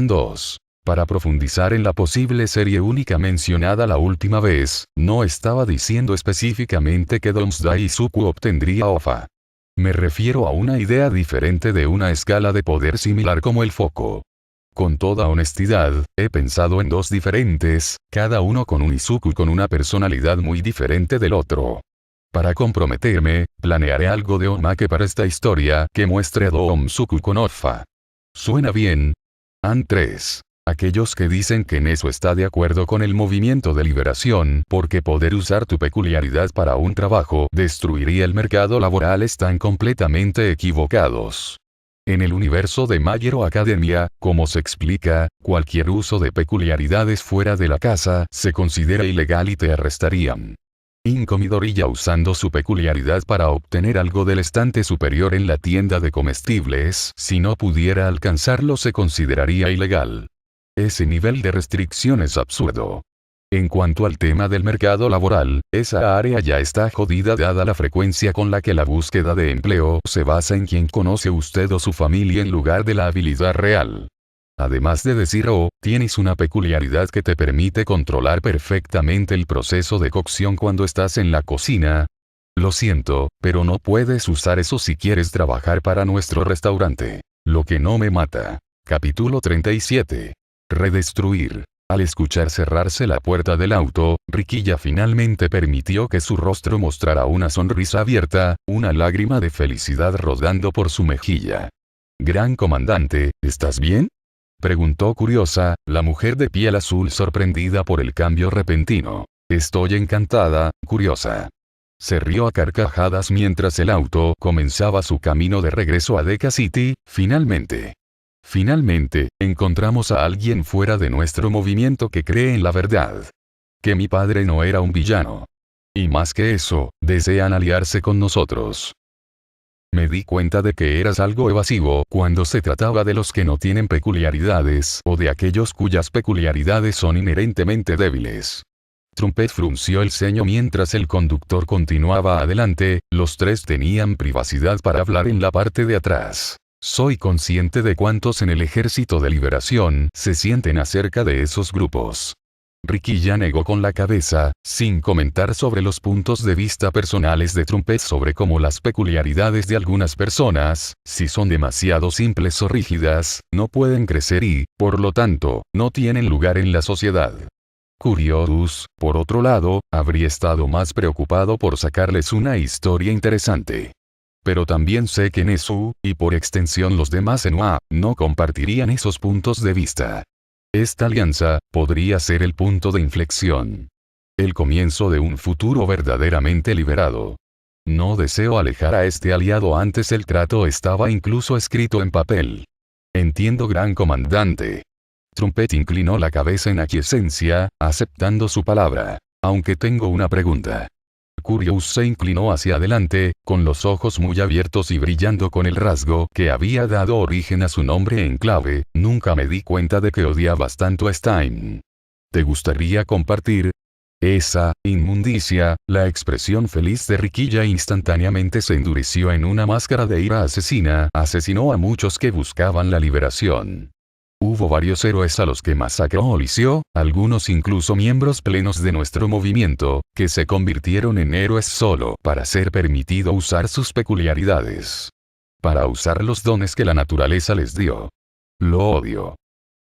2. Para profundizar en la posible serie única mencionada la última vez, no estaba diciendo específicamente que Doomsday Izuku obtendría OFA. Me refiero a una idea diferente de una escala de poder similar como el foco. Con toda honestidad, he pensado en dos diferentes, cada uno con un Izuku con una personalidad muy diferente del otro. Para comprometerme, planearé algo de Omake para esta historia que muestre a Doomsuku con OFA. ¿Suena bien? 3. Aquellos que dicen que Nezu está de acuerdo con el movimiento de liberación porque poder usar tu peculiaridad para un trabajo destruiría el mercado laboral están completamente equivocados. En el universo de My Hero Academia, como se explica, cualquier uso de peculiaridades fuera de la casa se considera ilegal y te arrestarían. Inko Midoriya usando su peculiaridad para obtener algo del estante superior en la tienda de comestibles, si no pudiera alcanzarlo se consideraría ilegal. Ese nivel de restricción es absurdo. En cuanto al tema del mercado laboral, esa área ya está jodida dada la frecuencia con la que la búsqueda de empleo se basa en quién conoce usted o su familia en lugar de la habilidad real. Además de decir tienes una peculiaridad que te permite controlar perfectamente el proceso de cocción cuando estás en la cocina. Lo siento, pero no puedes usar eso si quieres trabajar para nuestro restaurante. Lo que no me mata. Capítulo 37. Redestruir. Al escuchar cerrarse la puerta del auto, Riquilla finalmente permitió que su rostro mostrara una sonrisa abierta, una lágrima de felicidad rodando por su mejilla. Gran comandante, ¿estás bien? Preguntó curiosa, la mujer de piel azul sorprendida por el cambio repentino. Estoy encantada, curiosa. Se rió a carcajadas mientras el auto comenzaba su camino de regreso a Deca City, finalmente. Finalmente, encontramos a alguien fuera de nuestro movimiento que cree en la verdad. Que mi padre no era un villano. Y más que eso, desean aliarse con nosotros. Me di cuenta de que eras algo evasivo cuando se trataba de los que no tienen peculiaridades o de aquellos cuyas peculiaridades son inherentemente débiles. Trumpet frunció el ceño mientras el conductor continuaba adelante, los tres tenían privacidad para hablar en la parte de atrás. Soy consciente de cuántos en el Ejército de Liberación se sienten acerca de esos grupos. Riquilla negó con la cabeza, sin comentar sobre los puntos de vista personales de Trumpet sobre cómo las peculiaridades de algunas personas, si son demasiado simples o rígidas, no pueden crecer y, por lo tanto, no tienen lugar en la sociedad. Curious, por otro lado, habría estado más preocupado por sacarles una historia interesante. Pero también sé que Nezu, y por extensión los demás en UA, no compartirían esos puntos de vista. Esta alianza podría ser el punto de inflexión. El comienzo de un futuro verdaderamente liberado. No deseo alejar a este aliado antes el trato estaba incluso escrito en papel. Entiendo, gran comandante. Trumpet inclinó la cabeza en aquiescencia, aceptando su palabra. Aunque tengo una pregunta. Curious se inclinó hacia adelante, con los ojos muy abiertos y brillando con el rasgo que había dado origen a su nombre en clave. Nunca me di cuenta de que odiabas tanto a Stein. ¿Te gustaría compartir? Esa inmundicia, la expresión feliz de Riquilla instantáneamente se endureció en una máscara de ira asesina. Asesinó a muchos que buscaban la liberación. Hubo varios héroes a los que masacró o lició, algunos incluso miembros plenos de nuestro movimiento, que se convirtieron en héroes solo para ser permitido usar sus peculiaridades. Para usar los dones que la naturaleza les dio. Lo odio.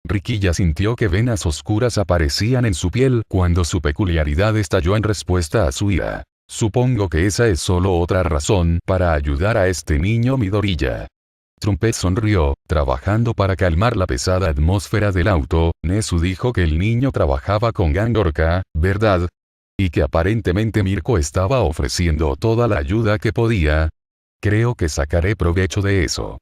Riquilla sintió que venas oscuras aparecían en su piel cuando su peculiaridad estalló en respuesta a su ira. Supongo que esa es solo otra razón para ayudar a este niño Midoriya. Trumpet sonrió, trabajando para calmar la pesada atmósfera del auto. Nezu dijo que el niño trabajaba con Gang Orca, ¿verdad? Y que aparentemente Mirko estaba ofreciendo toda la ayuda que podía. Creo que sacaré provecho de eso.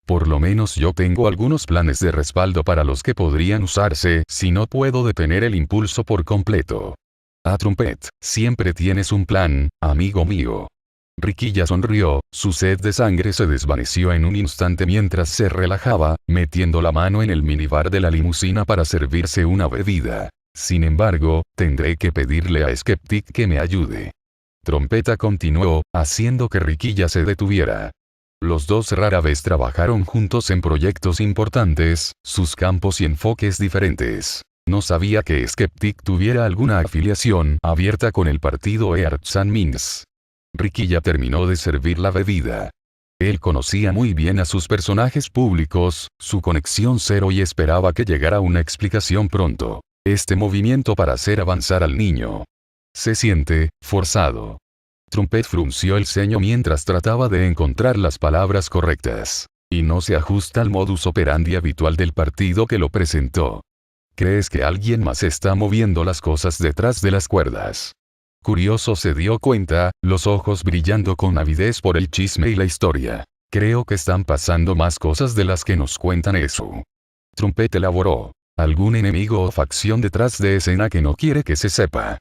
Por lo menos yo tengo algunos planes de respaldo para los que podrían usarse si no puedo detener el impulso por completo. Trumpet, siempre tienes un plan, amigo mío. Riquilla sonrió, su sed de sangre se desvaneció en un instante mientras se relajaba, metiendo la mano en el minibar de la limusina para servirse una bebida. Sin embargo, tendré que pedirle a Skeptic que me ayude. Trompeta continuó, haciendo que Riquilla se detuviera. Los dos rara vez trabajaron juntos en proyectos importantes, sus campos y enfoques diferentes. No sabía que Skeptic tuviera alguna afiliación abierta con el partido Earths and Minds. Ricky ya terminó de servir la bebida. Él conocía muy bien a sus personajes públicos, su conexión cero y esperaba que llegara una explicación pronto. Este movimiento para hacer avanzar al niño. Se siente forzado. Trumpet frunció el ceño mientras trataba de encontrar las palabras correctas. Y no se ajusta al modus operandi habitual del partido que lo presentó. ¿Crees que alguien más está moviendo las cosas detrás de las cuerdas? Curioso se dio cuenta, los ojos brillando con avidez por el chisme y la historia. Creo que están pasando más cosas de las que nos cuentan eso. Trumpet elaboró. Algún enemigo o facción detrás de escena que no quiere que se sepa.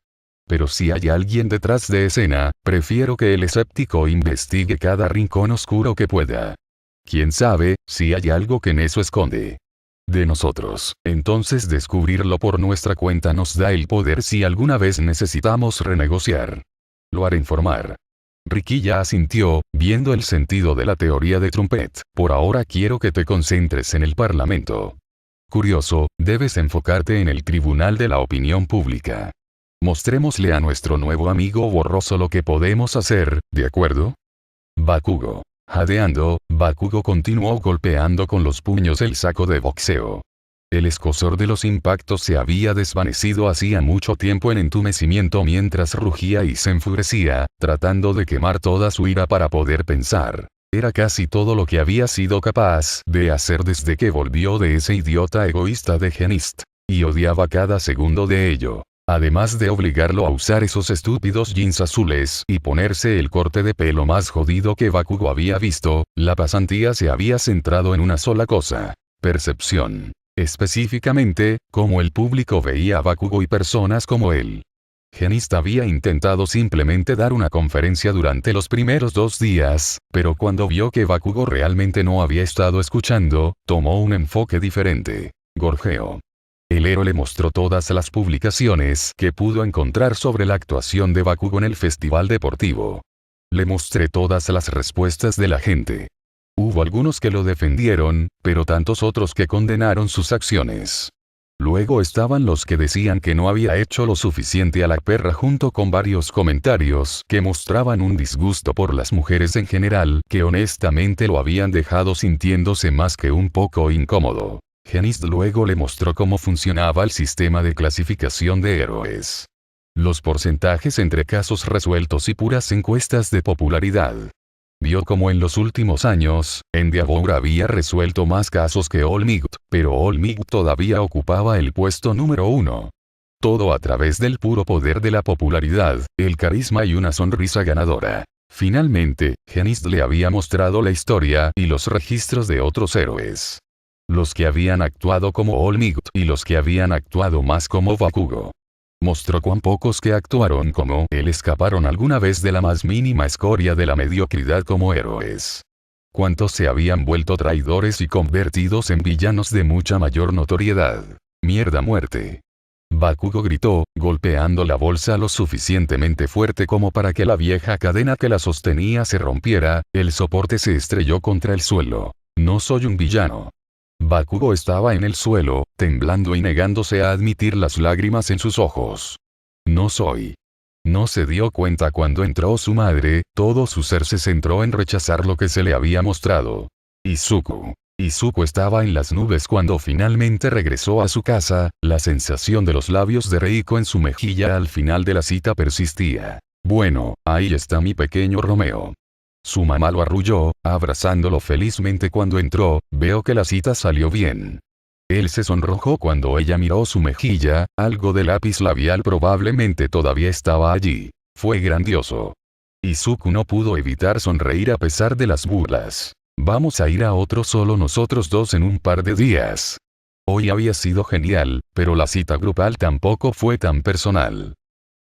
Pero si hay alguien detrás de escena, prefiero que el escéptico investigue cada rincón oscuro que pueda. ¿Quién sabe, si hay algo que en eso esconde? De nosotros, entonces descubrirlo por nuestra cuenta nos da el poder si alguna vez necesitamos renegociar. Lo haré informar. Ricky ya asintió, viendo el sentido de la teoría de Trumpet. Por ahora quiero que te concentres en el Parlamento. Curioso, debes enfocarte en el tribunal de la opinión pública. Mostrémosle a nuestro nuevo amigo borroso lo que podemos hacer, ¿de acuerdo? Bakugo. Jadeando, Bakugo continuó golpeando con los puños el saco de boxeo. El escozor de los impactos se había desvanecido hacía mucho tiempo en entumecimiento mientras rugía y se enfurecía, tratando de quemar toda su ira para poder pensar. Era casi todo lo que había sido capaz de hacer desde que volvió de ese idiota egoísta de Genist. Y odiaba cada segundo de ello. Además de obligarlo a usar esos estúpidos jeans azules y ponerse el corte de pelo más jodido que Bakugo había visto, la pasantía se había centrado en una sola cosa. Percepción. Específicamente, cómo el público veía a Bakugo y personas como él. Genist había intentado simplemente dar una conferencia durante los primeros 2 días, pero cuando vio que Bakugo realmente no había estado escuchando, tomó un enfoque diferente. Gorjeo. El héroe le mostró todas las publicaciones que pudo encontrar sobre la actuación de Bakugo en el festival deportivo. Le mostré todas las respuestas de la gente. Hubo algunos que lo defendieron, pero tantos otros que condenaron sus acciones. Luego estaban los que decían que no había hecho lo suficiente a la perra junto con varios comentarios que mostraban un disgusto por las mujeres en general que honestamente lo habían dejado sintiéndose más que un poco incómodo. Genist luego le mostró cómo funcionaba el sistema de clasificación de héroes. Los porcentajes entre casos resueltos y puras encuestas de popularidad. Vio como en los últimos años, Endeavor había resuelto más casos que All Might, pero All Might todavía ocupaba el puesto número 1. Todo a través del puro poder de la popularidad, el carisma y una sonrisa ganadora. Finalmente, Genist le había mostrado la historia y los registros de otros héroes. Los que habían actuado como All Might y los que habían actuado más como Bakugo. Mostró cuán pocos que actuaron como él escaparon alguna vez de la más mínima escoria de la mediocridad como héroes. Cuántos se habían vuelto traidores y convertidos en villanos de mucha mayor notoriedad. Mierda muerte. Bakugo gritó, golpeando la bolsa lo suficientemente fuerte como para que la vieja cadena que la sostenía se rompiera, el soporte se estrelló contra el suelo. No soy un villano. Bakugo estaba en el suelo, temblando y negándose a admitir las lágrimas en sus ojos. No soy. No se dio cuenta cuando entró su madre, todo su ser se centró en rechazar lo que se le había mostrado. Izuku. Izuku estaba en las nubes cuando finalmente regresó a su casa, la sensación de los labios de Reiko en su mejilla al final de la cita persistía. Bueno, ahí está mi pequeño Romeo. Su mamá lo arrulló, abrazándolo felizmente cuando entró, veo que la cita salió bien. Él se sonrojó cuando ella miró su mejilla, algo de lápiz labial probablemente todavía estaba allí. Fue grandioso. Izuku no pudo evitar sonreír a pesar de las burlas. Vamos a ir a otro solo nosotros dos en un par de días. Hoy había sido genial, pero la cita grupal tampoco fue tan personal.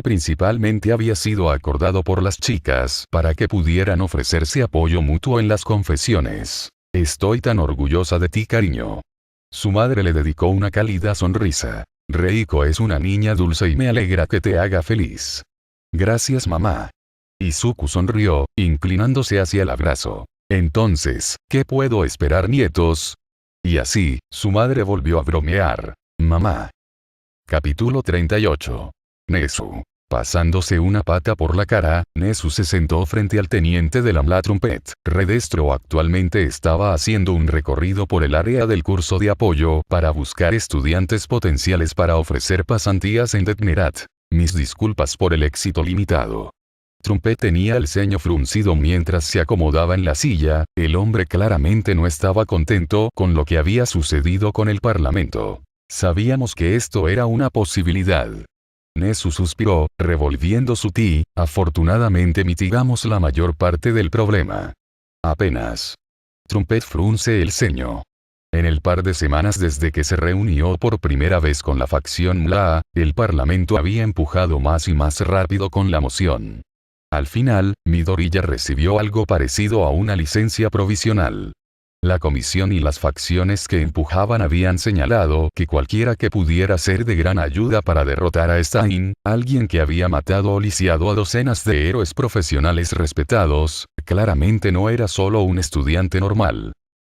Principalmente había sido acordado por las chicas para que pudieran ofrecerse apoyo mutuo en las confesiones. Estoy tan orgullosa de ti, cariño. Su madre le dedicó una cálida sonrisa. Reiko es una niña dulce y me alegra que te haga feliz. Gracias, mamá. Izuku sonrió, inclinándose hacia el abrazo. Entonces, ¿qué puedo esperar, nietos? Y así, su madre volvió a bromear. Mamá. Capítulo 38. Nezu. Pasándose una pata por la cara, Nezu se sentó frente al teniente de la Trumpet. Redestro actualmente estaba haciendo un recorrido por el área del curso de apoyo para buscar estudiantes potenciales para ofrecer pasantías en Detnerat. Mis disculpas por el éxito limitado. Trumpet tenía el ceño fruncido mientras se acomodaba en la silla. El hombre claramente no estaba contento con lo que había sucedido con el Parlamento. Sabíamos que esto era una posibilidad. Nezu suspiró, revolviendo su ti. Afortunadamente mitigamos la mayor parte del problema. Apenas. Trumpet frunce el ceño. En el par de semanas desde que se reunió por primera vez con la facción Mla, el Parlamento había empujado más y más rápido con la moción. Al final, Midoriya recibió algo parecido a una licencia provisional. La comisión y las facciones que empujaban habían señalado que cualquiera que pudiera ser de gran ayuda para derrotar a Stein, alguien que había matado o lisiado a docenas de héroes profesionales respetados, claramente no era solo un estudiante normal.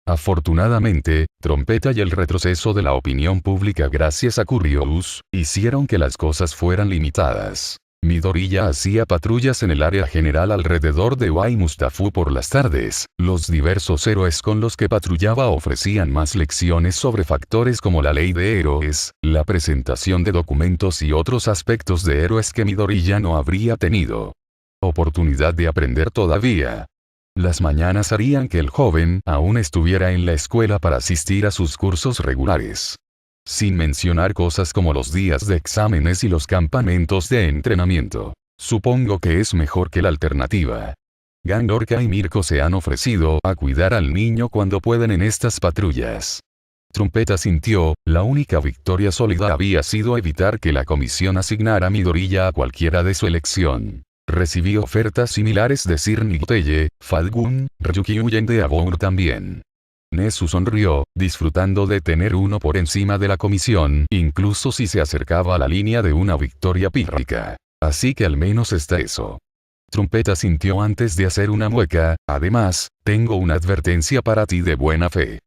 Afortunadamente, Trompeta y el retroceso de la opinión pública gracias a Curious, hicieron que las cosas fueran limitadas. Midoriya hacía patrullas en el área general alrededor de Wai Mustafu por las tardes. Los diversos héroes con los que patrullaba ofrecían más lecciones sobre factores como la ley de héroes, la presentación de documentos y otros aspectos de héroes que Midoriya no habría tenido oportunidad de aprender todavía. Las mañanas harían que el joven aún estuviera en la escuela para asistir a sus cursos regulares. Sin mencionar cosas como los días de exámenes y los campamentos de entrenamiento. Supongo que es mejor que la alternativa. Gandorka y Mirko se han ofrecido a cuidar al niño cuando pueden en estas patrullas. Trumpeta sintió, la única victoria sólida había sido evitar que la comisión asignara a Midoriya a cualquiera de su elección. Recibí ofertas similares de Sir Nighteye, Falgun, Ryuki Uyen de Abour también. Nezu sonrió, disfrutando de tener uno por encima de la comisión, incluso si se acercaba a la línea de una victoria pírrica. Así que al menos está eso. Trumpeta sintió antes de hacer una mueca. Además, tengo una advertencia para ti de buena fe.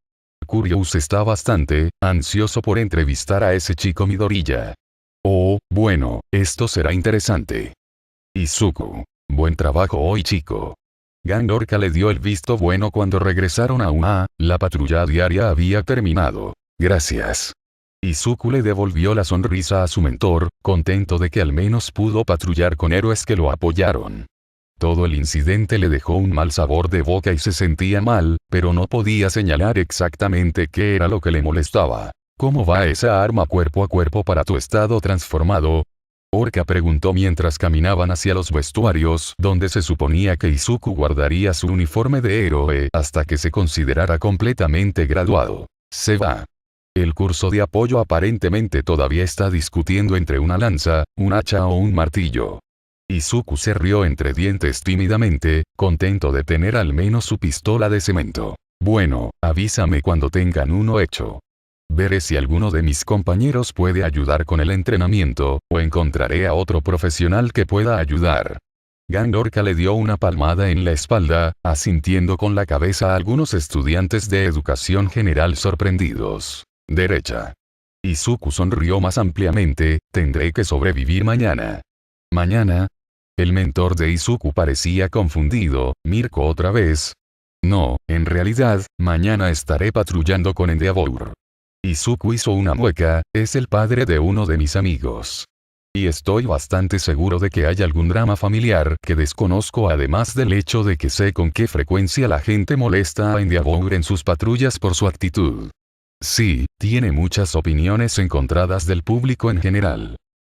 Curious está bastante ansioso por entrevistar a ese chico Midoriya. Oh, bueno, esto será interesante. Izuku. Buen trabajo hoy, chico. Gandorka le dio el visto bueno cuando regresaron a UA, la patrulla diaria había terminado. Gracias. Izuku le devolvió la sonrisa a su mentor, contento de que al menos pudo patrullar con héroes que lo apoyaron. Todo el incidente le dejó un mal sabor de boca y se sentía mal, pero no podía señalar exactamente qué era lo que le molestaba. ¿Cómo va esa arma cuerpo a cuerpo para tu estado transformado? Orca preguntó mientras caminaban hacia los vestuarios donde se suponía que Izuku guardaría su uniforme de héroe hasta que se considerara completamente graduado. Se va. El curso de apoyo aparentemente todavía está discutiendo entre una lanza, un hacha o un martillo. Izuku se rió entre dientes tímidamente, contento de tener al menos su pistola de cemento. Bueno, avísame cuando tengan uno hecho. Veré si alguno de mis compañeros puede ayudar con el entrenamiento, o encontraré a otro profesional que pueda ayudar. Gandorka le dio una palmada en la espalda, asintiendo con la cabeza a algunos estudiantes de educación general sorprendidos. Derecha. Izuku sonrió más ampliamente, tendré que sobrevivir mañana. ¿Mañana? El mentor de Izuku parecía confundido. ¿Mirko otra vez? No, en realidad, mañana estaré patrullando con Endeavor. Izuku hizo una mueca, es el padre de uno de mis amigos. Y estoy bastante seguro de que hay algún drama familiar que desconozco además del hecho de que sé con qué frecuencia la gente molesta a Endeavor en sus patrullas por su actitud. Sí, tiene muchas opiniones encontradas del público en general.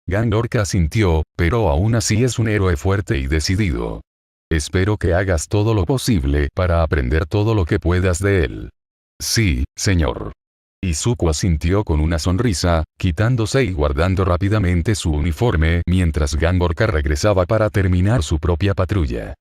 Gandorka asintió, pero aún así es un héroe fuerte y decidido. Espero que hagas todo lo posible para aprender todo lo que puedas de él. Sí, señor. Izuku asintió con una sonrisa, quitándose y guardando rápidamente su uniforme mientras Gandorka regresaba para terminar su propia patrulla.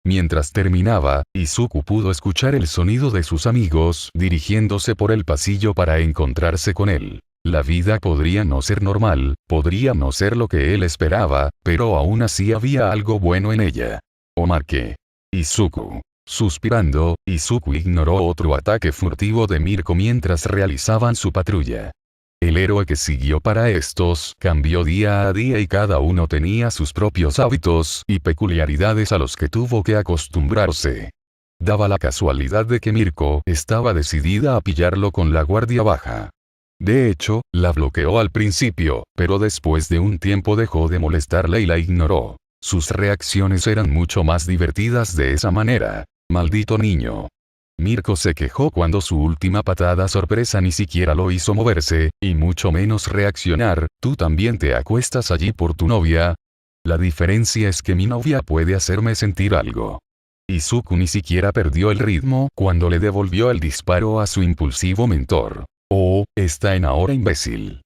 Mientras terminaba, Izuku pudo escuchar el sonido de sus amigos dirigiéndose por el pasillo para encontrarse con él. La vida podría no ser normal, podría no ser lo que él esperaba, pero aún así había algo bueno en ella. Omake. Izuku. Suspirando, Izuku ignoró otro ataque furtivo de Mirko mientras realizaban su patrulla. El héroe que siguió para estos cambió día a día y cada uno tenía sus propios hábitos y peculiaridades a los que tuvo que acostumbrarse. Daba la casualidad de que Mirko estaba decidida a pillarlo con la guardia baja. De hecho, la bloqueó al principio, pero después de un tiempo dejó de molestarle y la ignoró. Sus reacciones eran mucho más divertidas de esa manera. Maldito niño. Mirko se quejó cuando su última patada sorpresa ni siquiera lo hizo moverse, y mucho menos reaccionar. ¿Tú también te acuestas allí por tu novia? La diferencia es que mi novia puede hacerme sentir algo. Izuku ni siquiera perdió el ritmo cuando le devolvió el disparo a su impulsivo mentor. Oh, está en ahora, imbécil.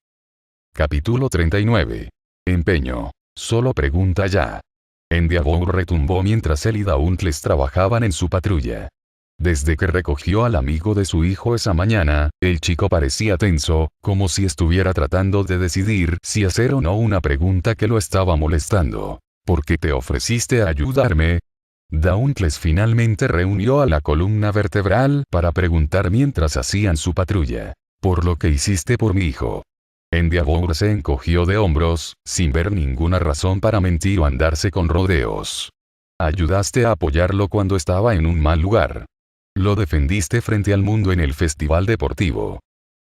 Capítulo 39. Empeño. Solo pregunta ya. Endeavor retumbó mientras él y Dauntless trabajaban en su patrulla. Desde que recogió al amigo de su hijo esa mañana, el chico parecía tenso, como si estuviera tratando de decidir si hacer o no una pregunta que lo estaba molestando. ¿Por qué te ofreciste a ayudarme? Dauntless finalmente reunió a la columna vertebral para preguntar mientras hacían su patrulla. Por lo que hiciste por mi hijo. Endeavor se encogió de hombros, sin ver ninguna razón para mentir o andarse con rodeos. Ayudaste a apoyarlo cuando estaba en un mal lugar. Lo defendiste frente al mundo en el festival deportivo.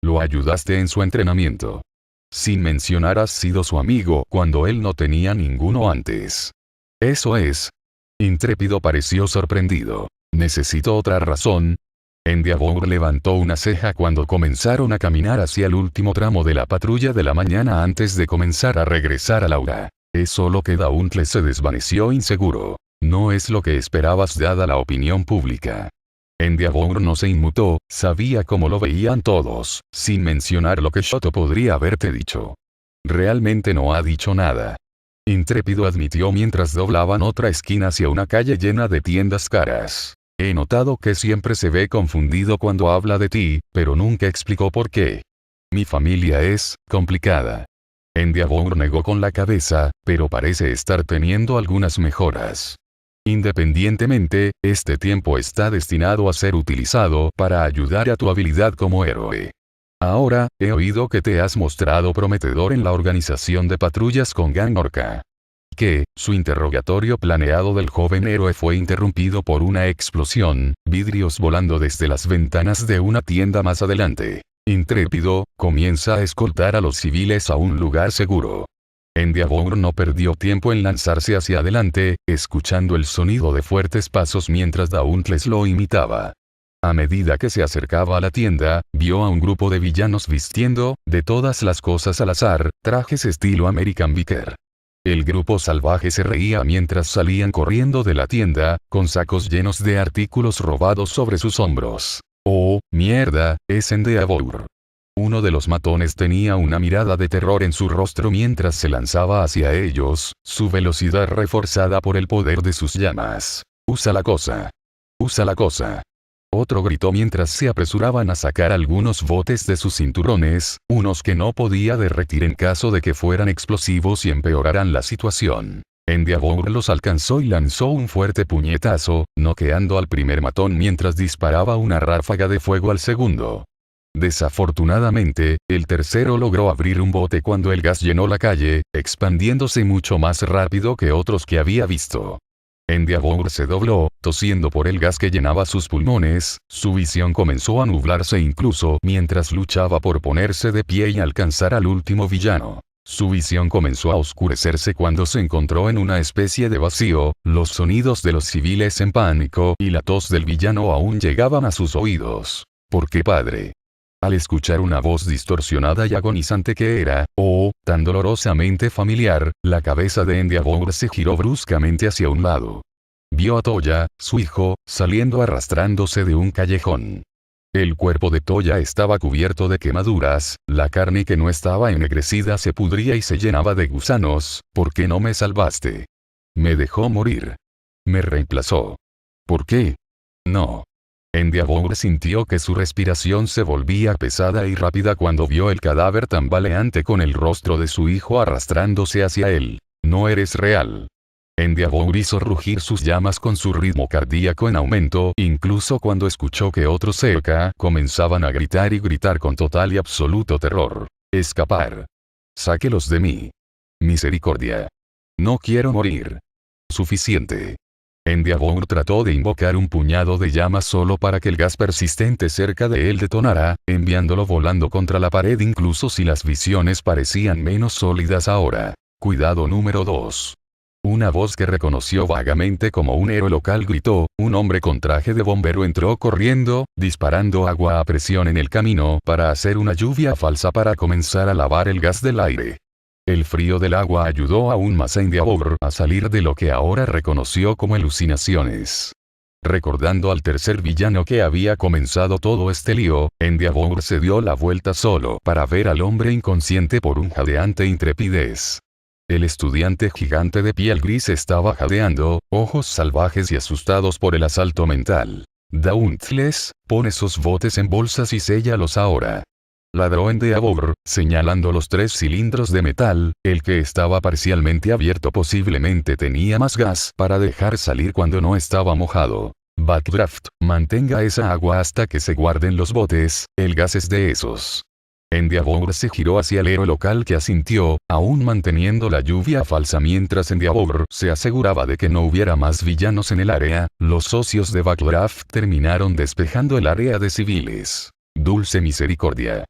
Lo ayudaste en su entrenamiento. Sin mencionar has sido su amigo cuando él no tenía ninguno antes. Eso es. Intrépido pareció sorprendido. ¿Necesito otra razón? Endeavor levantó una ceja cuando comenzaron a caminar hacia el último tramo de la patrulla de la mañana antes de comenzar a regresar a Laura. Es solo que Dauntless se desvaneció inseguro. No es lo que esperabas dada la opinión pública. Endeavor no se inmutó, sabía cómo lo veían todos, sin mencionar lo que Shoto podría haberte dicho. Realmente no ha dicho nada. Intrépido admitió mientras doblaban otra esquina hacia una calle llena de tiendas caras. He notado que siempre se ve confundido cuando habla de ti, pero nunca explicó por qué. Mi familia es complicada. Endeavor negó con la cabeza, pero parece estar teniendo algunas mejoras. Independientemente, este tiempo está destinado a ser utilizado para ayudar a tu habilidad como héroe. Ahora, he oído que te has mostrado prometedor en la organización de patrullas con Gang Orca. Que, su interrogatorio planeado del joven héroe fue interrumpido por una explosión, vidrios volando desde las ventanas de una tienda más adelante. Intrépido, comienza a escoltar a los civiles a un lugar seguro. Endeavor no perdió tiempo en lanzarse hacia adelante, escuchando el sonido de fuertes pasos mientras Dauntless lo imitaba. A medida que se acercaba a la tienda, vio a un grupo de villanos vistiendo, de todas las cosas al azar, trajes estilo American Vicker. El grupo salvaje se reía mientras salían corriendo de la tienda, con sacos llenos de artículos robados sobre sus hombros. ¡Oh, mierda! Es Endeavor. Uno de los matones tenía una mirada de terror en su rostro mientras se lanzaba hacia ellos, su velocidad reforzada por el poder de sus llamas. ¡Usa la cosa! ¡Usa la cosa! Otro gritó mientras se apresuraban a sacar algunos botes de sus cinturones, unos que no podía derretir en caso de que fueran explosivos y empeoraran la situación. Endeavor los alcanzó y lanzó un fuerte puñetazo, noqueando al primer matón mientras disparaba una ráfaga de fuego al segundo. Desafortunadamente, el tercero logró abrir un bote cuando el gas llenó la calle, expandiéndose mucho más rápido que otros que había visto. Endeavor se dobló, tosiendo por el gas que llenaba sus pulmones, su visión comenzó a nublarse incluso mientras luchaba por ponerse de pie y alcanzar al último villano. Su visión comenzó a oscurecerse cuando se encontró en una especie de vacío, los sonidos de los civiles en pánico y la tos del villano aún llegaban a sus oídos. ¿Por qué, padre? Al escuchar una voz distorsionada y agonizante que era, oh, tan dolorosamente familiar, la cabeza de Endeavor se giró bruscamente hacia un lado. Vio a Toya, su hijo, saliendo arrastrándose de un callejón. El cuerpo de Toya estaba cubierto de quemaduras, la carne que no estaba ennegrecida se pudría y se llenaba de gusanos. ¿Por qué no me salvaste? Me dejó morir. Me reemplazó. ¿Por qué? No. Endeavor sintió que su respiración se volvía pesada y rápida cuando vio el cadáver tambaleante con el rostro de su hijo arrastrándose hacia él. No eres real. Endeavor hizo rugir sus llamas con su ritmo cardíaco en aumento, incluso cuando escuchó que otros cerca comenzaban a gritar y gritar con total y absoluto terror. Escapar. Sáquelos de mí. Misericordia. No quiero morir. Suficiente. Endeavor trató de invocar un puñado de llamas solo para que el gas persistente cerca de él detonara, enviándolo volando contra la pared incluso si las visiones parecían menos sólidas ahora. Cuidado número 2. Una voz que reconoció vagamente como un héroe local gritó, un hombre con traje de bombero entró corriendo, disparando agua a presión en el camino para hacer una lluvia falsa para comenzar a lavar el gas del aire. El frío del agua ayudó aún más a Endeavor a salir de lo que ahora reconoció como alucinaciones. Recordando al tercer villano que había comenzado todo este lío, Endeavor se dio la vuelta solo para ver al hombre inconsciente por un jadeante intrepidez. El estudiante gigante de piel gris estaba jadeando, ojos salvajes y asustados por el asalto mental. Dauntless, pon esos botes en bolsas y séllalos ahora. Ladró Endeavor, señalando los 3 cilindros de metal, el que estaba parcialmente abierto posiblemente tenía más gas para dejar salir cuando no estaba mojado. Backdraft, mantenga esa agua hasta que se guarden los botes, el gas es de esos. Endeavor se giró hacia el héroe local que asintió, aún manteniendo la lluvia falsa mientras Endeavor se aseguraba de que no hubiera más villanos en el área. Los socios de Backdraft terminaron despejando el área de civiles. Dulce misericordia.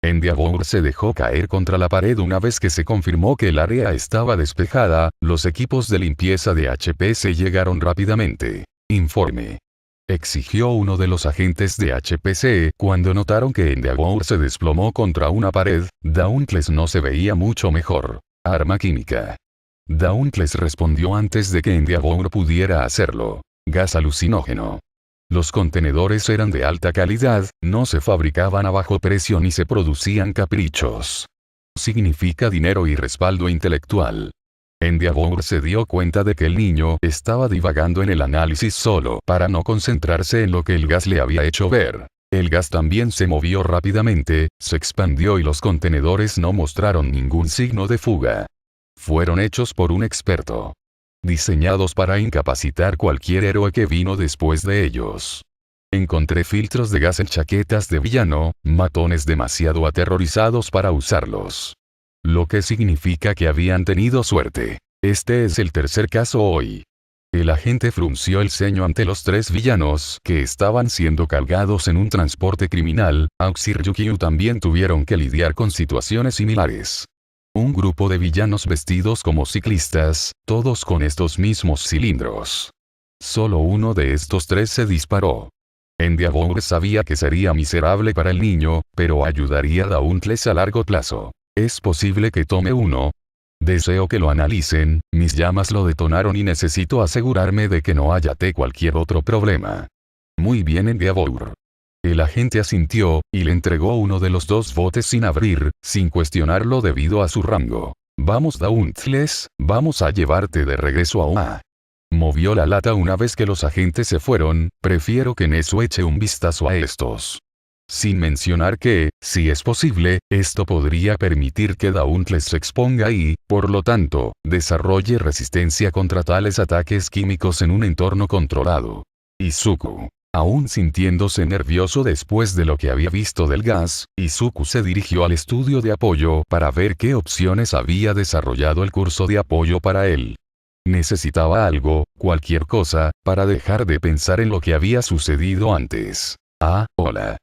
Endeavor se dejó caer contra la pared una vez que se confirmó que el área estaba despejada. Los equipos de limpieza de HPC llegaron rápidamente. Informe. Exigió uno de los agentes de HPC cuando notaron que Endeavor se desplomó contra una pared. Dauntless no se veía mucho mejor. Arma química. Dauntless respondió antes de que Endeavor pudiera hacerlo. Gas alucinógeno. Los contenedores eran de alta calidad, no se fabricaban a bajo precio ni se producían caprichos. Significa dinero y respaldo intelectual. Endeavor se dio cuenta de que el niño estaba divagando en el análisis solo para no concentrarse en lo que el gas le había hecho ver. El gas también se movió rápidamente, se expandió y los contenedores no mostraron ningún signo de fuga. Fueron hechos por un experto. Diseñados para incapacitar cualquier héroe que vino después de ellos. Encontré filtros de gas en chaquetas de villano, matones demasiado aterrorizados para usarlos. Lo que significa que habían tenido suerte. Este es el tercer caso hoy. El agente frunció el ceño ante los 3 villanos que estaban siendo cargados en un transporte criminal. Aux y Ryukyu también tuvieron que lidiar con situaciones similares. Un grupo de villanos vestidos como ciclistas, todos con estos mismos cilindros. Solo uno de estos 3 se disparó. Endeavor sabía que sería miserable para el niño, pero ayudaría a Dauntless a largo plazo. ¿Es posible que tome uno? Deseo que lo analicen, mis llamas lo detonaron y necesito asegurarme de que no haya cualquier otro problema. Muy bien Endeavor. El agente asintió, y le entregó uno de los 2 botes sin abrir, sin cuestionarlo debido a su rango. Vamos Dauntless, vamos a llevarte de regreso a OA. Movió la lata una vez que los agentes se fueron. Prefiero que Nezu eche un vistazo a estos. Sin mencionar que, si es posible, esto podría permitir que Dauntless se exponga y, por lo tanto, desarrolle resistencia contra tales ataques químicos en un entorno controlado. Izuku. Aún sintiéndose nervioso después de lo que había visto del gas, Izuku se dirigió al estudio de apoyo para ver qué opciones había desarrollado el curso de apoyo para él. Necesitaba algo, cualquier cosa, para dejar de pensar en lo que había sucedido antes. Ah, hola.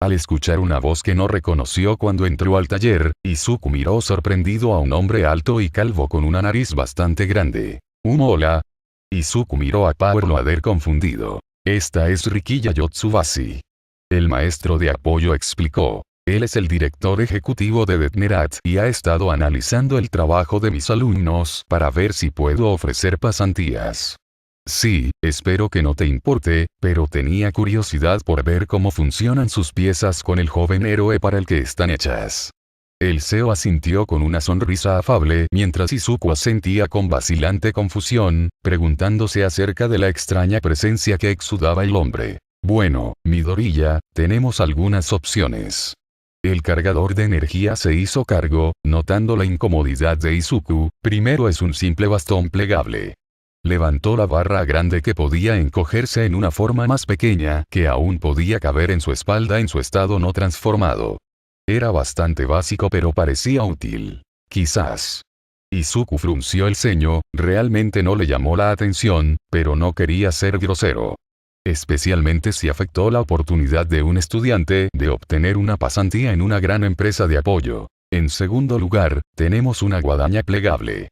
Al escuchar una voz que no reconoció cuando entró al taller, Izuku miró sorprendido a un hombre alto y calvo con una nariz bastante grande. Hola. Izuku miró a Power Loader confundido. Esta es Rikiya Yotsubasi. El maestro de apoyo explicó. Él es el director ejecutivo de Detnerat y ha estado analizando el trabajo de mis alumnos para ver si puedo ofrecer pasantías. Sí, espero que no te importe, pero tenía curiosidad por ver cómo funcionan sus piezas con el joven héroe para el que están hechas. El CEO asintió con una sonrisa afable mientras Izuku asentía con vacilante confusión, preguntándose acerca de la extraña presencia que exudaba el hombre. Bueno, Midoriya, tenemos algunas opciones. El cargador de energía se hizo cargo, notando la incomodidad de Izuku. Primero es un simple bastón plegable. Levantó la barra grande que podía encogerse en una forma más pequeña que aún podía caber en su espalda en su estado no transformado. Era bastante básico pero parecía útil. Quizás. Izuku frunció el ceño, realmente no le llamó la atención, pero no quería ser grosero. Especialmente si afectó la oportunidad de un estudiante de obtener una pasantía en una gran empresa de apoyo. En segundo lugar, tenemos una guadaña plegable.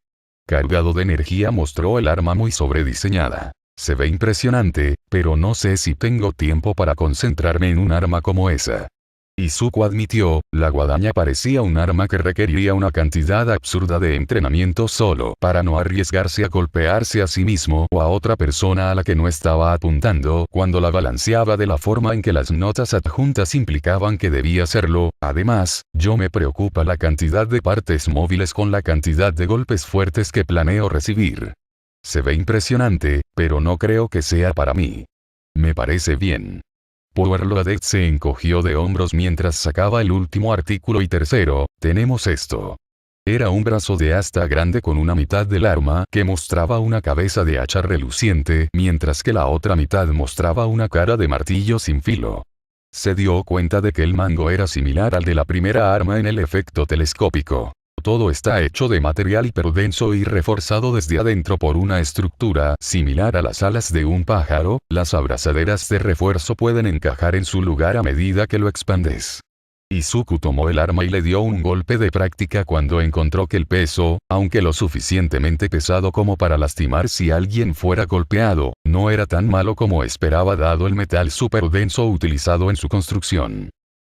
Cargado de energía mostró el arma muy sobrediseñada. Se ve impresionante, pero no sé si tengo tiempo para concentrarme en un arma como esa. Izuku admitió, la guadaña parecía un arma que requeriría una cantidad absurda de entrenamiento solo para no arriesgarse a golpearse a sí mismo o a otra persona a la que no estaba apuntando cuando la balanceaba de la forma en que las notas adjuntas implicaban que debía hacerlo. Además, yo me preocupa la cantidad de partes móviles con la cantidad de golpes fuertes que planeo recibir. Se ve impresionante, pero no creo que sea para mí. Me parece bien. Powerloaded se encogió de hombros mientras sacaba el último artículo y tercero, tenemos esto. Era un brazo de asta grande con una mitad del arma que mostraba una cabeza de hacha reluciente mientras que la otra mitad mostraba una cara de martillo sin filo. Se dio cuenta de que el mango era similar al de la primera arma en el efecto telescópico. Todo está hecho de material hiperdenso y reforzado desde adentro por una estructura similar a las alas de un pájaro. Las abrazaderas de refuerzo pueden encajar en su lugar a medida que lo expandes. Izuku tomó el arma y le dio un golpe de práctica cuando encontró que el peso, aunque lo suficientemente pesado como para lastimar si alguien fuera golpeado, no era tan malo como esperaba dado el metal superdenso utilizado en su construcción.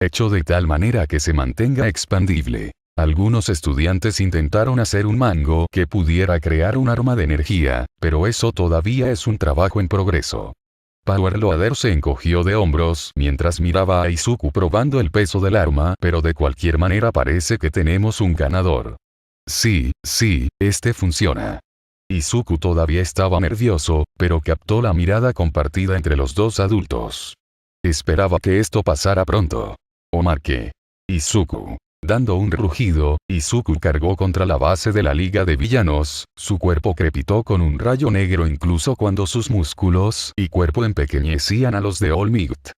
Hecho de tal manera que se mantenga expandible. Algunos estudiantes intentaron hacer un mango que pudiera crear un arma de energía, pero eso todavía es un trabajo en progreso. Powerloader se encogió de hombros mientras miraba a Izuku probando el peso del arma, pero de cualquier manera parece que tenemos un ganador. Sí, este funciona. Izuku todavía estaba nervioso, pero captó la mirada compartida entre los dos adultos. Esperaba que esto pasara pronto. Omar que. Izuku. Dando un rugido, Izuku cargó contra la base de la liga de villanos, su cuerpo crepitó con un rayo negro incluso cuando sus músculos y cuerpo empequeñecían a los de All Might.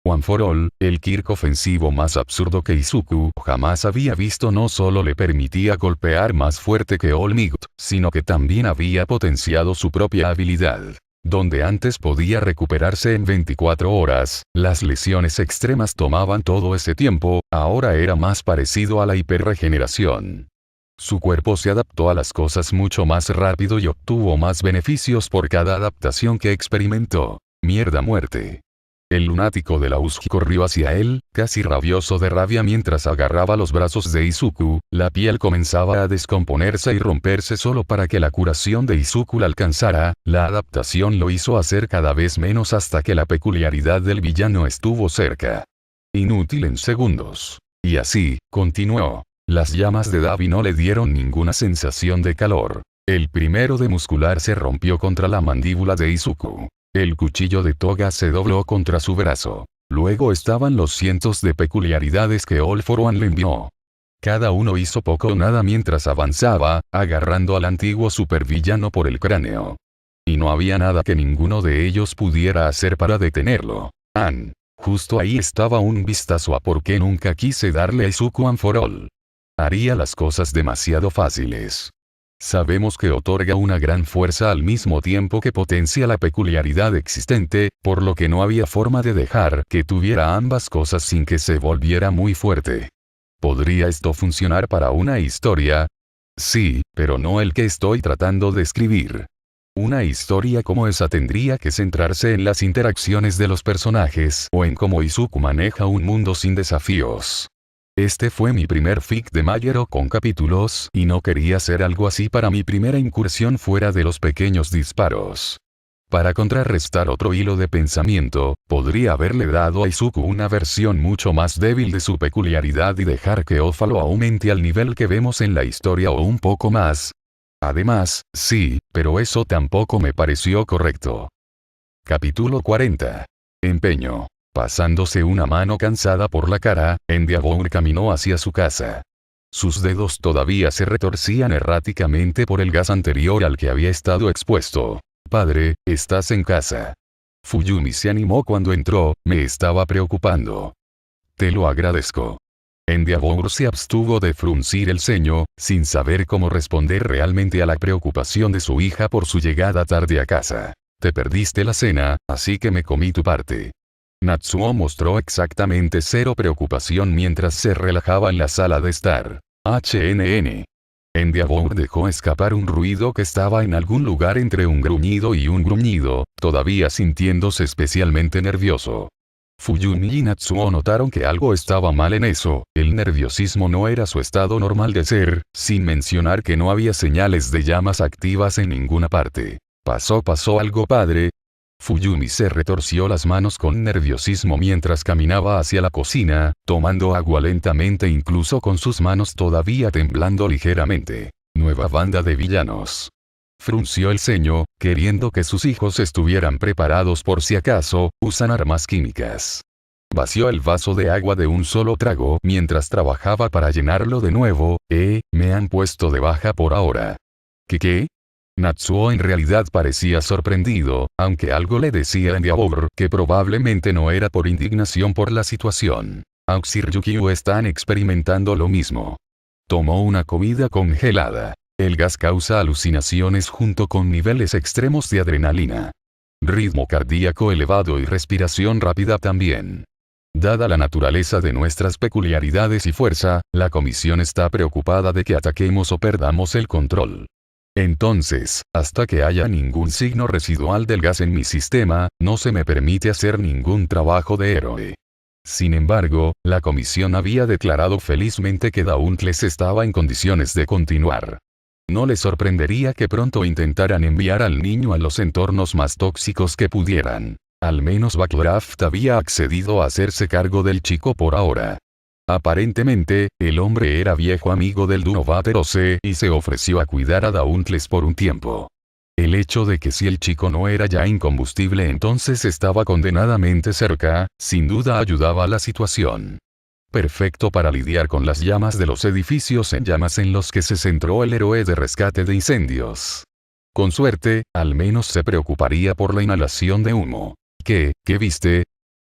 One for All, el Kirk ofensivo más absurdo que Izuku jamás había visto no solo le permitía golpear más fuerte que All Might, sino que también había potenciado su propia habilidad. Donde antes podía recuperarse en 24 horas, las lesiones extremas tomaban todo ese tiempo, ahora era más parecido a la hiperregeneración. Su cuerpo se adaptó a las cosas mucho más rápido y obtuvo más beneficios por cada adaptación que experimentó. Mierda muerte. El lunático de la Usugi corrió hacia él, casi rabioso de rabia mientras agarraba los brazos de Izuku. La piel comenzaba a descomponerse y romperse solo para que la curación de Izuku la alcanzara. La adaptación lo hizo hacer cada vez menos hasta que la peculiaridad del villano estuvo cerca. Inútil en segundos. Y así, continuó. Las llamas de Dabi no le dieron ninguna sensación de calor. El primero de muscular se rompió contra la mandíbula de Izuku. El cuchillo de Toga se dobló contra su brazo. Luego estaban los cientos de peculiaridades que All for One le envió. Cada uno hizo poco o nada mientras avanzaba, agarrando al antiguo supervillano por el cráneo. Y no había nada que ninguno de ellos pudiera hacer para detenerlo. Justo ahí estaba un vistazo a por qué nunca quise darle a Izuku One for All. Haría las cosas demasiado fáciles. Sabemos que otorga una gran fuerza al mismo tiempo que potencia la peculiaridad existente, por lo que no había forma de dejar que tuviera ambas cosas sin que se volviera muy fuerte. ¿Podría esto funcionar para una historia? Sí, pero no el que estoy tratando de escribir. Una historia como esa tendría que centrarse en las interacciones de los personajes o en cómo Izuku maneja un mundo sin desafíos. Este fue mi primer fic de Mayero con capítulos y no quería hacer algo así para mi primera incursión fuera de los pequeños disparos. Para contrarrestar otro hilo de pensamiento, podría haberle dado a Izuku una versión mucho más débil de su peculiaridad y dejar que Ofa lo aumente al nivel que vemos en la historia o un poco más. Además, sí, pero eso tampoco me pareció correcto. Capítulo 40. Empeño. Pasándose una mano cansada por la cara, Endeavor caminó hacia su casa. Sus dedos todavía se retorcían erráticamente por el gas anterior al que había estado expuesto. Padre, ¿estás en casa? Fuyumi se animó cuando entró, me estaba preocupando. Te lo agradezco. Endeavor se abstuvo de fruncir el ceño, sin saber cómo responder realmente a la preocupación de su hija por su llegada tarde a casa. Te perdiste la cena, así que me comí tu parte. Natsuo mostró exactamente cero preocupación mientras se relajaba en la sala de estar. HNN. Endeavor dejó escapar un ruido que estaba en algún lugar entre un gruñido y un gruñido, todavía sintiéndose especialmente nervioso. Fuyumi y Natsuo notaron que algo estaba mal en eso, el nerviosismo no era su estado normal de ser, sin mencionar que no había señales de llamas activas en ninguna parte. ¿Pasó algo, padre? Fuyumi se retorció las manos con nerviosismo mientras caminaba hacia la cocina, tomando agua lentamente incluso con sus manos todavía temblando ligeramente. Nueva banda de villanos. Frunció el ceño, queriendo que sus hijos estuvieran preparados por si acaso, usan armas químicas. Vació el vaso de agua de un solo trago mientras trabajaba para llenarlo de nuevo. Me han puesto de baja por ahora. ¿Qué? Natsuo en realidad parecía sorprendido, aunque algo le decía a Endeavor que probablemente no era por indignación por la situación. Auxir Yukio están experimentando lo mismo. Tomó una comida congelada. El gas causa alucinaciones junto con niveles extremos de adrenalina. Ritmo cardíaco elevado y respiración rápida también. Dada la naturaleza de nuestras peculiaridades y fuerza, la comisión está preocupada de que ataquemos o perdamos el control. Entonces, hasta que haya ningún signo residual del gas en mi sistema, no se me permite hacer ningún trabajo de héroe. Sin embargo, la comisión había declarado felizmente que Dauntless estaba en condiciones de continuar. No le sorprendería que pronto intentaran enviar al niño a los entornos más tóxicos que pudieran. Al menos Backdraft había accedido a hacerse cargo del chico por ahora. Aparentemente, el hombre era viejo amigo del dúo Vaterose y se ofreció a cuidar a Dauntless por un tiempo. El hecho de que si el chico no era ya incombustible entonces estaba condenadamente cerca, sin duda ayudaba a la situación. Perfecto para lidiar con las llamas de los edificios en llamas en los que se centró el héroe de rescate de incendios. Con suerte, al menos se preocuparía por la inhalación de humo. ¿Qué viste?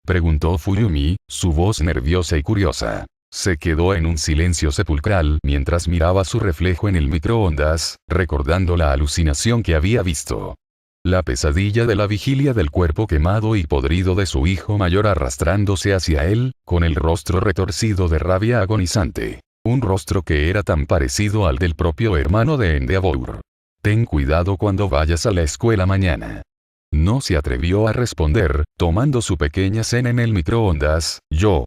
Preguntó Fuyumi, su voz nerviosa y curiosa. Se quedó en un silencio sepulcral mientras miraba su reflejo en el microondas, recordando la alucinación que había visto. La pesadilla de la vigilia del cuerpo quemado y podrido de su hijo mayor arrastrándose hacia él, con el rostro retorcido de rabia agonizante. Un rostro que era tan parecido al del propio hermano de Endeavor. Ten cuidado cuando vayas a la escuela mañana. No se atrevió a responder, tomando su pequeña cena en el microondas.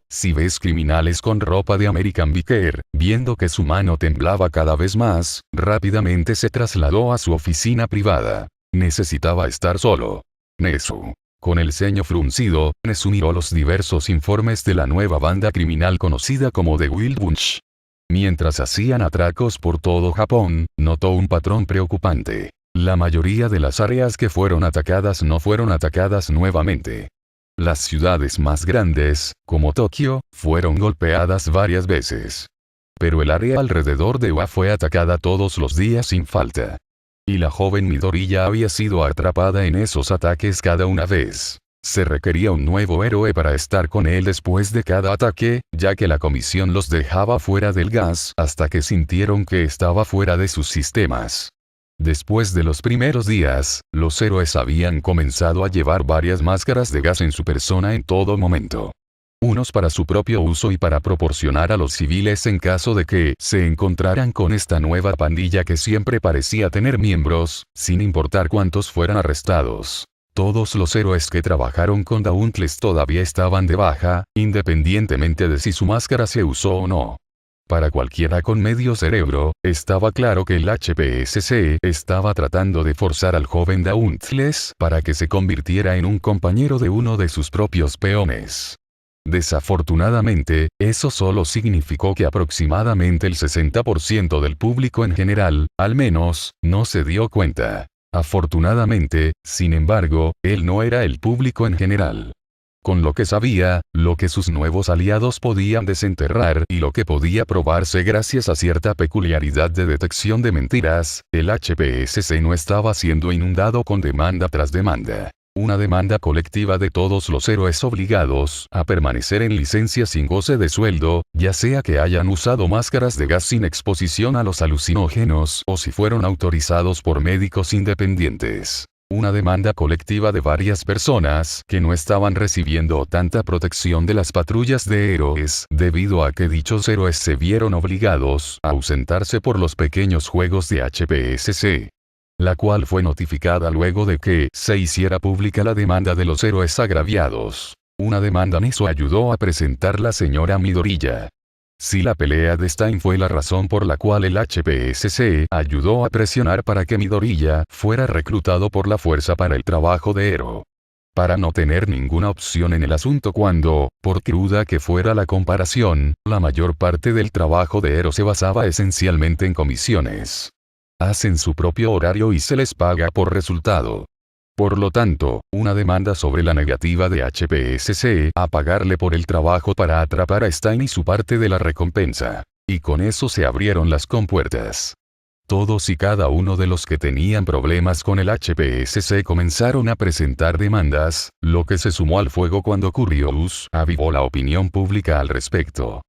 Si ves criminales con ropa de American Vicker, viendo que su mano temblaba cada vez más, rápidamente se trasladó a su oficina privada. Necesitaba estar solo. Nezu. Con el ceño fruncido, Nezu miró los diversos informes de la nueva banda criminal conocida como The Wild Bunch. Mientras hacían atracos por todo Japón, notó un patrón preocupante. La mayoría de las áreas que fueron atacadas no fueron atacadas nuevamente. Las ciudades más grandes, como Tokio, fueron golpeadas varias veces. Pero el área alrededor de Ua fue atacada todos los días sin falta. Y la joven Midori ya había sido atrapada en esos ataques cada una vez. Se requería un nuevo héroe para estar con él después de cada ataque, ya que la comisión los dejaba fuera del gas hasta que sintieron que estaba fuera de sus sistemas. Después de los primeros días, los héroes habían comenzado a llevar varias máscaras de gas en su persona en todo momento. Unos para su propio uso y para proporcionar a los civiles en caso de que se encontraran con esta nueva pandilla que siempre parecía tener miembros, sin importar cuántos fueran arrestados. Todos los héroes que trabajaron con Dauntless todavía estaban de baja, independientemente de si su máscara se usó o no. Para cualquiera con medio cerebro, estaba claro que el HPSC estaba tratando de forzar al joven Dauntless para que se convirtiera en un compañero de uno de sus propios peones. Desafortunadamente, eso solo significó que aproximadamente el 60% del público en general, al menos, no se dio cuenta. Afortunadamente, sin embargo, él no era el público en general. Con lo que sabía, lo que sus nuevos aliados podían desenterrar y lo que podía probarse gracias a cierta peculiaridad de detección de mentiras, el HPSC no estaba siendo inundado con demanda tras demanda. Una demanda colectiva de todos los héroes obligados a permanecer en licencia sin goce de sueldo, ya sea que hayan usado máscaras de gas sin exposición a los alucinógenos o si fueron autorizados por médicos independientes. Una demanda colectiva de varias personas que no estaban recibiendo tanta protección de las patrullas de héroes debido a que dichos héroes se vieron obligados a ausentarse por los pequeños juegos de HPSC. La cual fue notificada luego de que se hiciera pública la demanda de los héroes agraviados. Una demanda en eso ayudó a presentar la señora Midoriya. Si la pelea de Stein fue la razón por la cual el HPSC ayudó a presionar para que Midoriya fuera reclutado por la fuerza para el trabajo de héroe. Para no tener ninguna opción en el asunto cuando, por cruda que fuera la comparación, la mayor parte del trabajo de héroe se basaba esencialmente en comisiones. Hacen su propio horario y se les paga por resultado. Por lo tanto, una demanda sobre la negativa de HPSC a pagarle por el trabajo para atrapar a Stein y su parte de la recompensa. Y con eso se abrieron las compuertas. Todos y cada uno de los que tenían problemas con el HPSC comenzaron a presentar demandas, lo que se sumó al fuego cuando Curious avivó la opinión pública al respecto.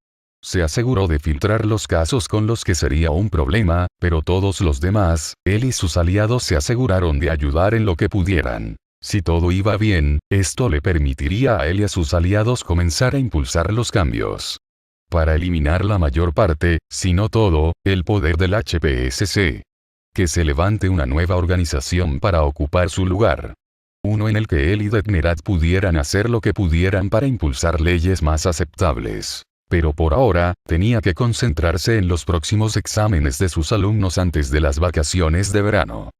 Se aseguró de filtrar los casos con los que sería un problema, pero todos los demás, él y sus aliados se aseguraron de ayudar en lo que pudieran. Si todo iba bien, esto le permitiría a él y a sus aliados comenzar a impulsar los cambios. Para eliminar la mayor parte, si no todo, el poder del HPSC. Que se levante una nueva organización para ocupar su lugar. Uno en el que él y Detnerat pudieran hacer lo que pudieran para impulsar leyes más aceptables. Pero por ahora, tenía que concentrarse en los próximos exámenes de sus alumnos antes de las vacaciones de verano.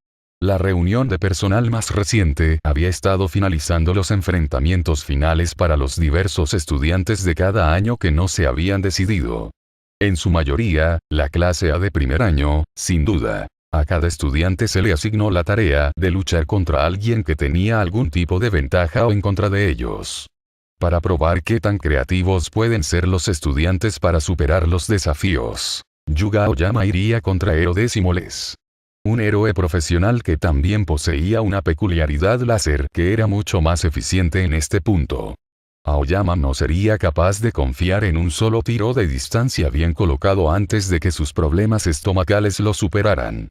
La reunión de personal más reciente había estado finalizando los enfrentamientos finales para los diversos estudiantes de cada año que no se habían decidido. En su mayoría, la clase A de primer año, sin duda. A cada estudiante se le asignó la tarea de luchar contra alguien que tenía algún tipo de ventaja o en contra de ellos. Para probar qué tan creativos pueden ser los estudiantes para superar los desafíos, Yuga Aoyama iría contra Ero Decimoles. Un héroe profesional que también poseía una peculiaridad láser que era mucho más eficiente en este punto. Aoyama no sería capaz de confiar en un solo tiro de distancia bien colocado antes de que sus problemas estomacales lo superaran.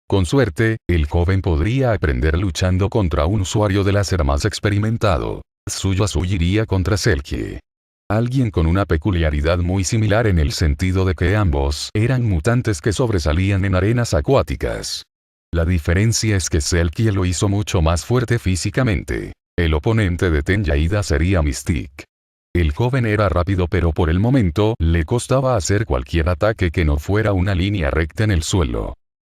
Con suerte, el joven podría aprender luchando contra un usuario de láser más experimentado. Suyo iría contra Selkie. Alguien con una peculiaridad muy similar en el sentido de que ambos eran mutantes que sobresalían en arenas acuáticas. La diferencia es que Selkie lo hizo mucho más fuerte físicamente. El oponente de Tenyaida sería Mystique. El joven era rápido pero por el momento le costaba hacer cualquier ataque que no fuera una línea recta en el suelo.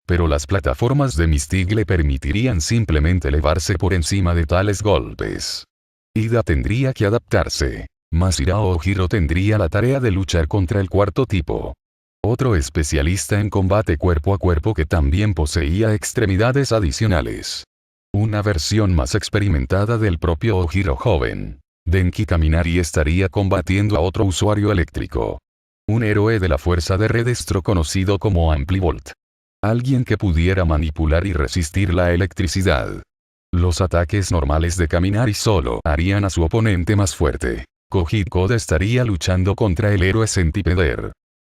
Pero las plataformas de Mystique le permitirían simplemente elevarse por encima de tales golpes. Ida tendría que adaptarse. Masirao Ojiro tendría la tarea de luchar contra el cuarto tipo. Otro especialista en combate cuerpo a cuerpo que también poseía extremidades adicionales. Una versión más experimentada del propio Ojiro joven. Denki Kaminari estaría combatiendo a otro usuario eléctrico. Un héroe de la fuerza de Redestro conocido como Amplivolt. Alguien que pudiera manipular y resistir la electricidad. Los ataques normales de Kaminari solo harían a su oponente más fuerte. Koji Koda estaría luchando contra el héroe Centipeder.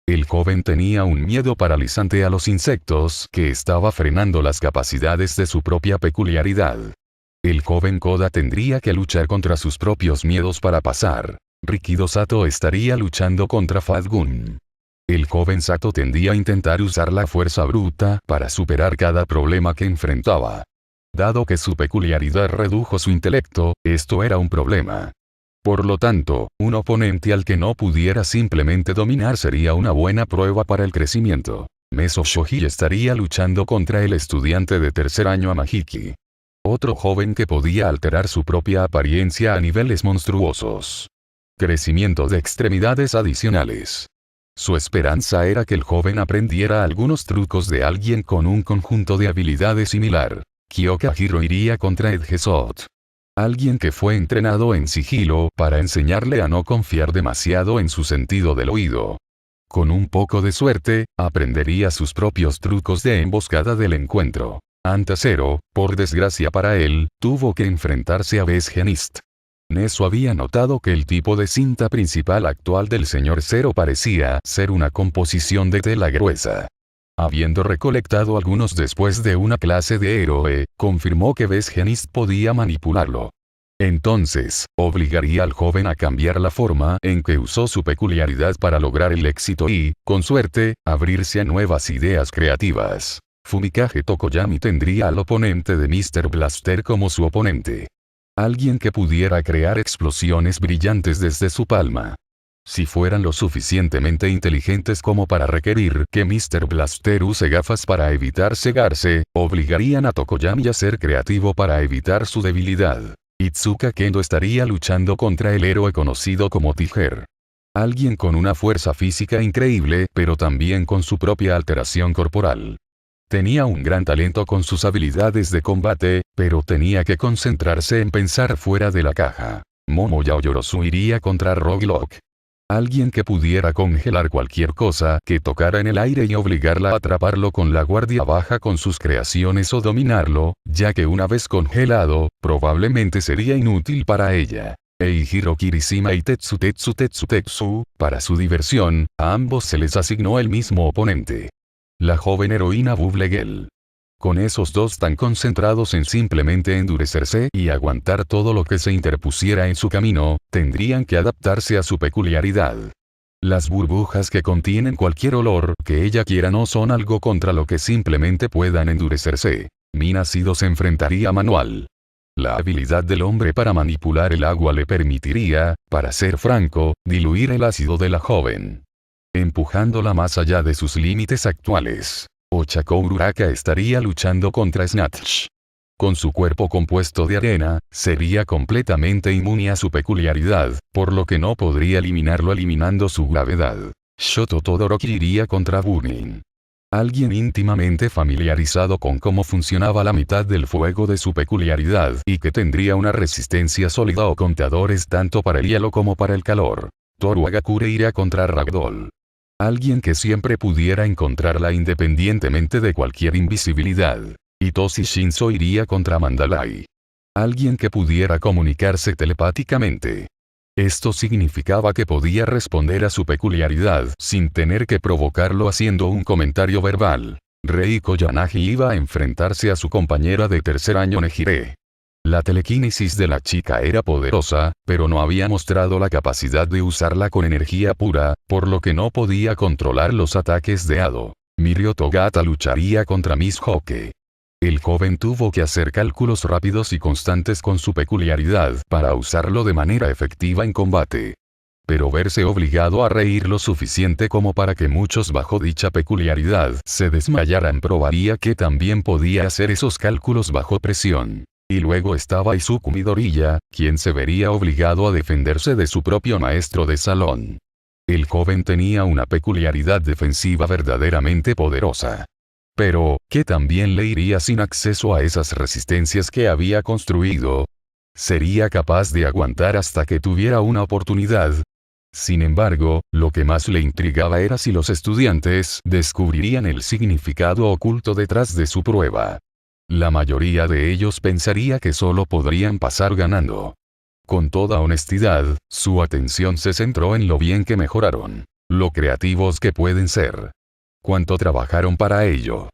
El joven tenía un miedo paralizante a los insectos que estaba frenando las capacidades de su propia peculiaridad. El joven Koda tendría que luchar contra sus propios miedos para pasar. Rikido Sato estaría luchando contra Fadgun. El joven Sato tendía a intentar usar la fuerza bruta para superar cada problema que enfrentaba. Dado que su peculiaridad redujo su intelecto, esto era un problema. Por lo tanto, un oponente al que no pudiera simplemente dominar sería una buena prueba para el crecimiento. Meso Shoji estaría luchando contra el estudiante de tercer año Amahiki. Otro joven que podía alterar su propia apariencia a niveles monstruosos. Crecimiento de extremidades adicionales. Su esperanza era que el joven aprendiera algunos trucos de alguien con un conjunto de habilidades similar. Kyoka Hiro iría contra Edgesot. Alguien que fue entrenado en sigilo para enseñarle a no confiar demasiado en su sentido del oído. Con un poco de suerte, aprendería sus propios trucos de emboscada del encuentro. Ante Zero, por desgracia para él, tuvo que enfrentarse a Bezgenist. Neso había notado que el tipo de cinta principal actual del señor Zero parecía ser una composición de tela gruesa. Habiendo recolectado algunos después de una clase de héroe, confirmó que Bezgenist podía manipularlo. Entonces, obligaría al joven a cambiar la forma en que usó su peculiaridad para lograr el éxito y, con suerte, abrirse a nuevas ideas creativas. Fumikage Tokoyami tendría al oponente de Mr. Blaster como su oponente. Alguien que pudiera crear explosiones brillantes desde su palma. Si fueran lo suficientemente inteligentes como para requerir que Mr. Blaster use gafas para evitar cegarse, obligarían a Tokoyami a ser creativo para evitar su debilidad. Itsuka Kendo estaría luchando contra el héroe conocido como Tiger. Alguien con una fuerza física increíble, pero también con su propia alteración corporal. Tenía un gran talento con sus habilidades de combate, pero tenía que concentrarse en pensar fuera de la caja. Momo Yaoyorozu iría contra Rogue. Alguien que pudiera congelar cualquier cosa que tocara en el aire y obligarla a atraparlo con la guardia baja con sus creaciones o dominarlo, ya que una vez congelado, probablemente sería inútil para ella. Eihiro Kirishima y Tetsu, para su diversión, a ambos se les asignó el mismo oponente. La joven heroína Bubblegirl. Con esos dos tan concentrados en simplemente endurecerse y aguantar todo lo que se interpusiera en su camino, tendrían que adaptarse a su peculiaridad. Las burbujas que contienen cualquier olor que ella quiera no son algo contra lo que simplemente puedan endurecerse. Minacido se enfrentaría a Manual. La habilidad del hombre para manipular el agua le permitiría, para ser franco, diluir el ácido de la joven, empujándola más allá de sus límites actuales. Ochako Uraraka estaría luchando contra Snatch. Con su cuerpo compuesto de arena, sería completamente inmune a su peculiaridad, por lo que no podría eliminarlo eliminando su gravedad. Shoto Todoroki iría contra Burning. Alguien íntimamente familiarizado con cómo funcionaba la mitad del fuego de su peculiaridad y que tendría una resistencia sólida o conteadores tanto para el hielo como para el calor. Toru Agakure iría contra Ragdoll. Alguien que siempre pudiera encontrarla independientemente de cualquier invisibilidad. Hitoshi Shinzo iría contra Mandalay. Alguien que pudiera comunicarse telepáticamente. Esto significaba que podía responder a su peculiaridad sin tener que provocarlo haciendo un comentario verbal. Reiko Yanagi iba a enfrentarse a su compañera de tercer año Nejire. La telequinesis de la chica era poderosa, pero no había mostrado la capacidad de usarla con energía pura, por lo que no podía controlar los ataques de Ado. Mirio Togata lucharía contra Miss Hoke. El joven tuvo que hacer cálculos rápidos y constantes con su peculiaridad para usarlo de manera efectiva en combate. Pero verse obligado a reír lo suficiente como para que muchos bajo dicha peculiaridad se desmayaran probaría que también podía hacer esos cálculos bajo presión. Y luego estaba Izuku Midoriya, quien se vería obligado a defenderse de su propio maestro de salón. El joven tenía una peculiaridad defensiva verdaderamente poderosa. Pero, ¿qué también le iría sin acceso a esas resistencias que había construido? ¿Sería capaz de aguantar hasta que tuviera una oportunidad? Sin embargo, lo que más le intrigaba era si los estudiantes descubrirían el significado oculto detrás de su prueba. La mayoría de ellos pensaría que solo podrían pasar ganando. Con toda honestidad, su atención se centró en lo bien que mejoraron, lo creativos que pueden ser, cuánto trabajaron para ello.